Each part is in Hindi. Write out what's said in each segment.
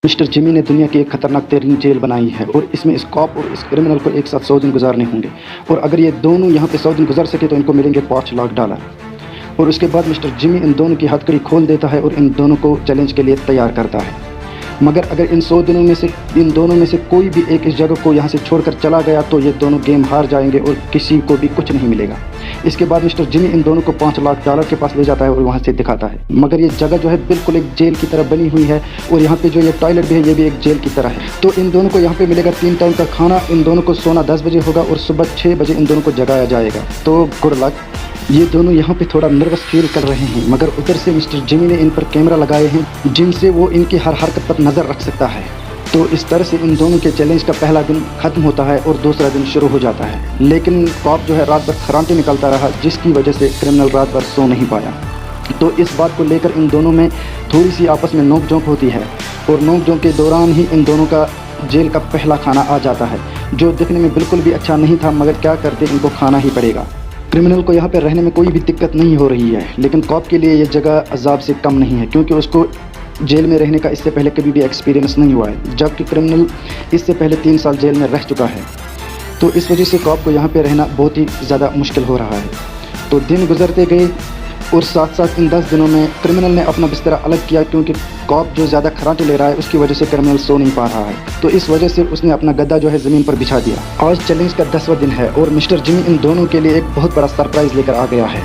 मिस्टर जिमी ने दुनिया की एक खतरनाक तरीन जेल बनाई है और इसमें इस कॉप और इस क्रिमिनल को एक साथ 100 दिन गुजारने होंगे और अगर ये दोनों यहाँ पे 100 दिन गुजार सके तो इनको मिलेंगे $5 लाख। और उसके बाद मिस्टर जिमी इन दोनों की हथकड़ी खोल देता है और इन दोनों को चैलेंज के लिए तैयार करता है। मगर अगर इन 100 दिनों में से इन दोनों में से कोई भी एक इस जगह को यहाँ से छोड़कर चला गया तो ये दोनों गेम हार जाएंगे और किसी को भी कुछ नहीं मिलेगा। इसके बाद मिस्टर जिमी इन दोनों को $5 लाख के पास ले जाता है और वहाँ से दिखाता है। मगर ये जगह जो है बिल्कुल एक जेल की तरह बनी हुई है और यहाँ पे जो ये टॉयलेट भी है ये भी एक जेल की तरह है। तो इन दोनों को यहाँ पे मिलेगा 3 टाइम का खाना, इन दोनों को सोना 10 बजे होगा और सुबह 6 बजे इन दोनों को जगाया जाएगा। तो गुड लक। ये दोनों यहाँ पे थोड़ा नर्वस फील कर रहे हैं मगर उधर से मिस्टर जिमी ने इन पर कैमरा लगाए हैं जिनसे वो इनकी हर हरकत पर नज़र रख सकता है। तो इस तरह से इन दोनों के चैलेंज का पहला दिन ख़त्म होता है और दूसरा दिन शुरू हो जाता है। लेकिन कॉप जो है रात भर खरांटे निकलता रहा जिसकी वजह से क्रिमिनल रात भर सो नहीं पाया। तो इस बात को लेकर इन दोनों में थोड़ी सी आपस में नोक झोंक होती है और नोक झोंक के दौरान ही इन दोनों का जेल का पहला खाना आ जाता है जो दिखने में बिल्कुल भी अच्छा नहीं था मगर क्या करते इनको खाना ही पड़ेगा। क्रिमिनल को यहाँ पर रहने में कोई भी दिक्कत नहीं हो रही है लेकिन कॉप के लिए ये जगह अजाब से कम नहीं है क्योंकि उसको जेल में रहने का इससे पहले कभी भी एक्सपीरियंस नहीं हुआ है, जबकि क्रिमिनल इससे पहले 3 साल जेल में रह चुका है। तो इस वजह से कॉप को यहाँ पे रहना बहुत ही ज़्यादा मुश्किल हो रहा है। तो दिन गुजरते गए और साथ साथ इन 10 दिनों में क्रिमिनल ने अपना बिस्तरा अलग किया क्योंकि कॉप जो ज़्यादा खराटे ले रहा है उसकी वजह से क्रिमिनल सो नहीं पा रहा है। तो इस वजह से उसने अपना गद्दा जो है ज़मीन पर बिछा दिया। आज चैलेंज का 10वां दिन है और मिस्टर जिमी इन दोनों के लिए एक बहुत बड़ा सरप्राइज़ लेकर आ गया है।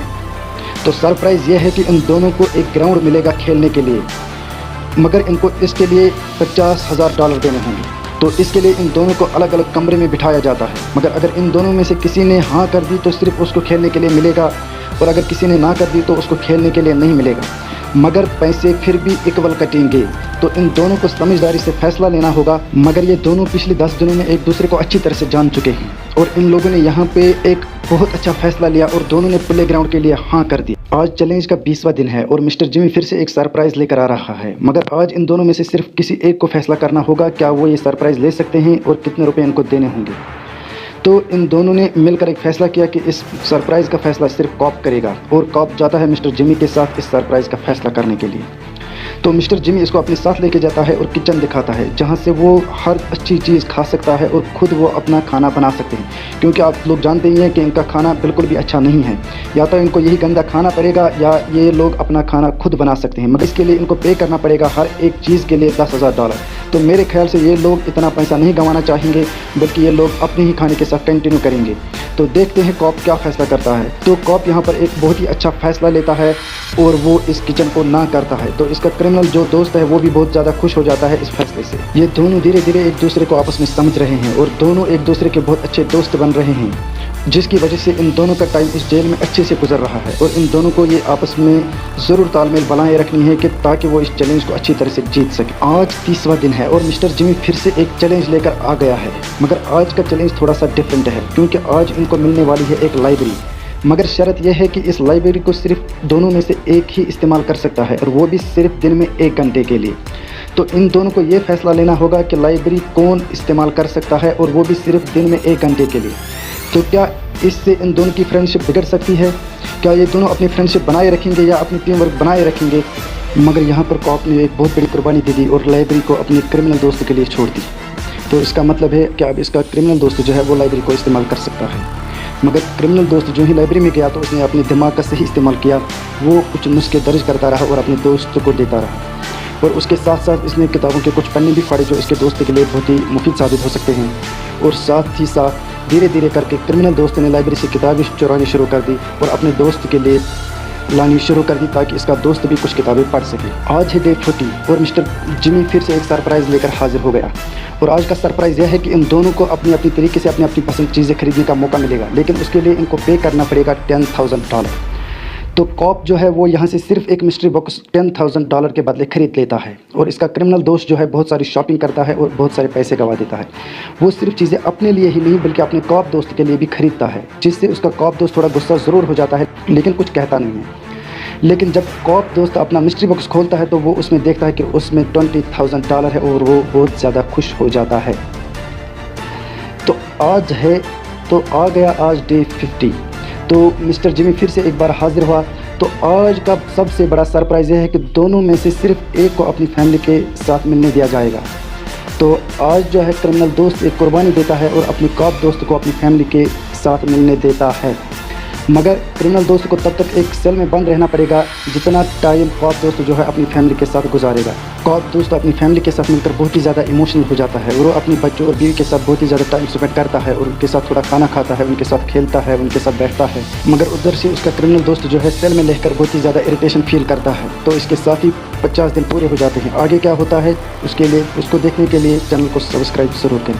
तो सरप्राइज़ ये है कि इन दोनों को एक ग्राउंड मिलेगा खेलने के लिए, मगर इनको इसके लिए $50,000 देने होंगे। तो इसके लिए इन दोनों को अलग अलग कमरे में बिठाया जाता है मगर अगर इन दोनों में से किसी ने हाँ कर दी तो सिर्फ उसको खेलने के लिए मिलेगा और अगर किसी ने ना कर दी तो उसको खेलने के लिए नहीं मिलेगा, मगर पैसे फिर भी इक्वल कटेंगे। तो इन दोनों को समझदारी से फैसला लेना होगा। मगर ये दोनों पिछले 10 दिनों में एक दूसरे को अच्छी तरह से जान चुके हैं और इन लोगों ने यहाँ पे एक बहुत अच्छा फैसला लिया और दोनों ने प्ले ग्राउंड के लिए हाँ कर दिया। आज चैलेंज का 20वां दिन है और मिस्टर जिमी फिर से एक सरप्राइज़ लेकर आ रहा है मगर आज इन दोनों में से सिर्फ किसी एक को फैसला करना होगा क्या वो ये सरप्राइज़ ले सकते हैं और कितने रुपए इनको देने होंगे। तो इन दोनों ने मिलकर एक फ़ैसला किया कि इस सरप्राइज़ का फ़ैसला सिर्फ कॉप करेगा और कॉप जाता है मिस्टर जिमी के साथ इस सरप्राइज़ का फ़ैसला करने के लिए। तो मिस्टर जिमी इसको अपने साथ लेके जाता है और किचन दिखाता है जहाँ से वो हर अच्छी चीज़ खा सकता है और ख़ुद वो अपना खाना बना सकते हैं क्योंकि आप लोग जानते ही हैं कि इनका खाना बिल्कुल भी अच्छा नहीं है। या तो इनको यही गंदा खाना पड़ेगा या ये लोग अपना खाना खुद बना सकते हैं मगर इसके लिए इनको पे करना पड़ेगा हर एक चीज़ के लिए $10,000। तो मेरे ख्याल से ये लोग इतना पैसा नहीं गंवाना चाहेंगे बल्कि ये लोग अपने ही खाने के साथ कंटिन्यू करेंगे। तो देखते हैं कॉप क्या फ़ैसला करता है। तो कॉप यहाँ पर एक बहुत ही अच्छा फ़ैसला लेता है और वो इस किचन को ना करता है। तो इसका क्रिमिनल जो दोस्त है वो भी बहुत ज़्यादा खुश हो जाता है इस फैसले से। ये दोनों धीरे धीरे एक दूसरे को आपस में समझ रहे हैं और दोनों एक दूसरे के बहुत अच्छे दोस्त बन रहे हैं जिसकी वजह से इन दोनों का टाइम इस जेल में अच्छे से गुजर रहा है और इन दोनों को ये आपस में ज़रूर तालमेल बनाए रखनी है कि ताकि वो इस चैलेंज को अच्छी तरह से जीत सके। आज 30वां दिन है और मिस्टर जिमी फिर से एक चैलेंज लेकर आ गया है मगर आज का चैलेंज थोड़ा सा डिफरेंट है क्योंकि आज इनको मिलने वाली है एक लाइब्रेरी। मगर शर्त यह है कि इस लाइब्रेरी को सिर्फ दोनों में से एक ही इस्तेमाल कर सकता है और वो भी सिर्फ दिन में 1 घंटे के लिए। तो इन दोनों को ये फैसला लेना होगा कि लाइब्रेरी कौन इस्तेमाल कर सकता है और वो भी सिर्फ दिन में 1 घंटे के लिए। तो क्या इससे इन दोनों की फ्रेंडशिप बिगड़ सकती है? क्या ये दोनों अपनी फ्रेंडशिप बनाए रखेंगे या अपनी टीम वर्क बनाए रखेंगे? मगर यहाँ पर कॉप ने एक बहुत बड़ी कुर्बानी दे दी और लाइब्रेरी को अपने क्रिमिनल दोस्त के लिए छोड़ दी। तो इसका मतलब है कि अब इसका क्रिमिनल दोस्त जो है वो लाइब्रेरी को इस्तेमाल कर सकता है। मगर क्रिमिनल दोस्त जो ही लाइब्रेरी में गया तो उसने अपने दिमाग का सही इस्तेमाल किया। वो कुछ नुस्खे दर्ज करता रहा और अपने दोस्त को देता रहा और उसके साथ साथ इसने किताबों के कुछ पन्ने भी फाड़े जो इसके दोस्त के लिए बहुत ही मुफीद साबित हो सकते हैं। और साथ ही साथ धीरे धीरे करके क्रिमिनल दोस्त ने लाइब्रेरी से किताबें चुरानी शुरू कर दी और अपने दोस्त के लिए लानी शुरू कर दी ताकि इसका दोस्त भी कुछ किताबें पढ़ सके। आज है डे 40 और मिस्टर जिमी फिर से एक सरप्राइज़ लेकर हाजिर हो गया और आज का सरप्राइज़ यह है कि इन दोनों को अपनी अपनी तरीके से अपनी अपनी पसंद चीज़ें खरीदने का मौका मिलेगा लेकिन उसके लिए इनको पे करना पड़ेगा $10,000। तो कॉप जो है वो यहाँ से सिर्फ एक मिस्ट्री बॉक्स $10,000 के बदले ख़रीद लेता है और इसका क्रिमिनल दोस्त जो है बहुत सारी शॉपिंग करता है और बहुत सारे पैसे गंवा देता है। वो सिर्फ चीज़ें अपने लिए ही नहीं बल्कि अपने कॉप दोस्त के लिए भी खरीदता है जिससे उसका कॉप दोस्त थोड़ा गुस्सा ज़रूर हो जाता है लेकिन कुछ कहता नहीं है। लेकिन जब कॉप दोस्त अपना मिस्ट्री बॉक्स खोलता है तो वो उसमें देखता है कि उसमें $20,000 है और वो बहुत ज़्यादा खुश हो जाता है। तो आज है तो आ गया आज डे 50। तो मिस्टर जिमी फिर से एक बार हाजिर हुआ तो आज का सबसे बड़ा सरप्राइज़ ये है कि दोनों में से सिर्फ एक को अपनी फैमिली के साथ मिलने दिया जाएगा। तो आज जो है क्रिमिनल दोस्त एक कुर्बानी देता है और अपनी कॉप दोस्त को अपनी फैमिली के साथ मिलने देता है, मगर क्रिमिनल दोस्त को तब तक एक सेल में बंद रहना पड़ेगा जितना टाइम कॉप दोस्त जो है अपनी फैमिली के साथ गुजारेगा। कॉप दोस्त अपनी फैमिली के साथ मिलकर बहुत ही ज़्यादा इमोशनल हो जाता है और वो अपने बच्चों और बीवी के साथ बहुत ही ज़्यादा टाइम स्पेंड करता है और उनके साथ थोड़ा खाना खाता है, उनके साथ खेलता है, उनके साथ बैठता है। मगर उधर से उसका क्रिमिनल दोस्त जो है सेल में रहकर बहुत ही ज़्यादा इरिटेशन फील करता है। तो इसके साथ ही 50 दिन पूरे हो जाते हैं। आगे क्या होता है उसके लिए, उसको देखने के लिए चैनल को सब्सक्राइब ज़रूर करें।